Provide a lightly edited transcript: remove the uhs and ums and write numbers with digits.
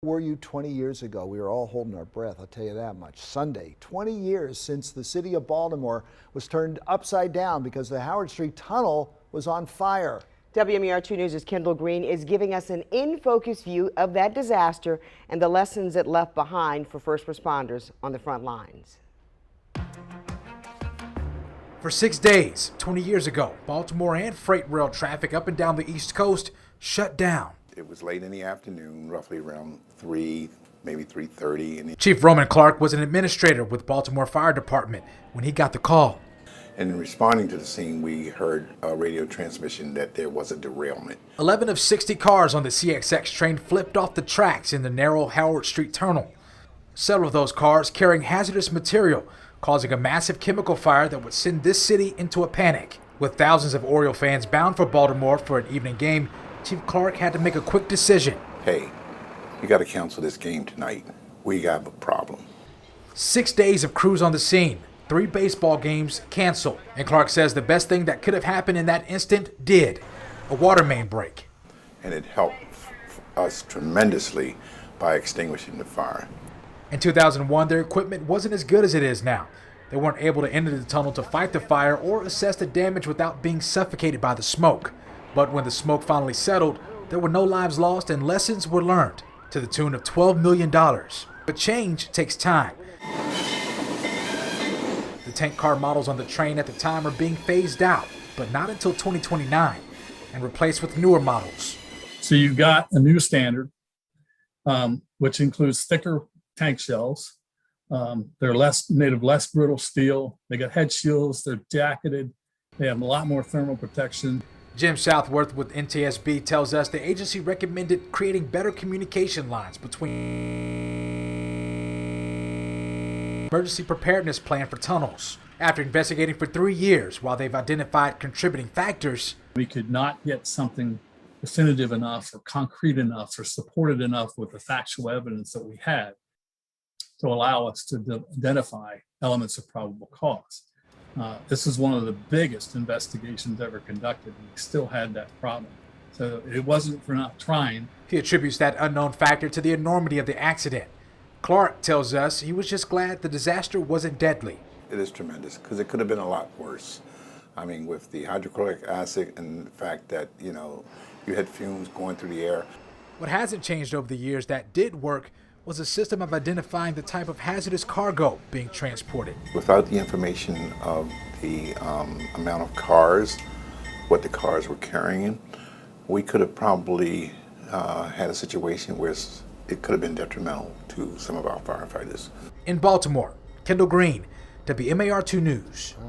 Were you 20 years ago? We were all holding our breath, I'll tell you that much. Sunday, 20 years since the city of Baltimore was turned upside down because the Howard Street Tunnel was on fire. WMER2 News' Kendall Green is giving us an in-focus view of that disaster and the lessons it left behind for first responders on the front lines. For 6 days, 20 years ago, Baltimore and freight rail traffic up and down the East Coast shut down. It was late in the afternoon, roughly around 3, maybe 3:30. Chief Roman Clark was an administrator with Baltimore Fire Department when he got the call. And in responding to the scene, we heard a radio transmission that there was a derailment. 11 of 60 cars on the CXX train flipped off the tracks in the narrow Howard Street Tunnel. Several of those cars carrying hazardous material, causing a massive chemical fire that would send this city into a panic. With thousands of Oriole fans bound for Baltimore for an evening game, Chief Clark had to make a quick decision. Hey, you got to cancel this game tonight. We got a problem. 6 days of crews on the scene, 3 baseball games canceled. And Clark says the best thing that could have happened in that instant did. A water main break. And it helped us tremendously by extinguishing the fire. In 2001, their equipment wasn't as good as it is now. They weren't able to enter the tunnel to fight the fire or assess the damage without being suffocated by the smoke. But when the smoke finally settled, there were no lives lost and lessons were learned to the tune of $12 million. But change takes time. The tank car models on the train at the time are being phased out, but not until 2029, and replaced with newer models. So you've got a new standard, which includes thicker tank shells. They're made of less brittle steel. They got head shields. They're jacketed. They have a lot more thermal protection. Jim Southworth with NTSB tells us the agency recommended creating better communication lines between emergency preparedness plan for tunnels. After investigating for 3 years while they've identified contributing factors, we could not get something definitive enough or concrete enough or supported enough with the factual evidence that we had to allow us to identify elements of probable cause. This is one of the biggest investigations ever conducted, and we still had that problem. So it wasn't for not trying. He attributes that unknown factor to the enormity of the accident. Clark tells us he was just glad the disaster wasn't deadly. It is tremendous because it could have been a lot worse. I mean, with the hydrochloric acid and the fact that, you had fumes going through the air. What hasn't changed over the years that did work was a system of identifying the type of hazardous cargo being transported. Without the information of the amount of cars, what the cars were carrying, we could have probably had a situation where it could have been detrimental to some of our firefighters. In Baltimore, Kendall Green, WMAR2 News.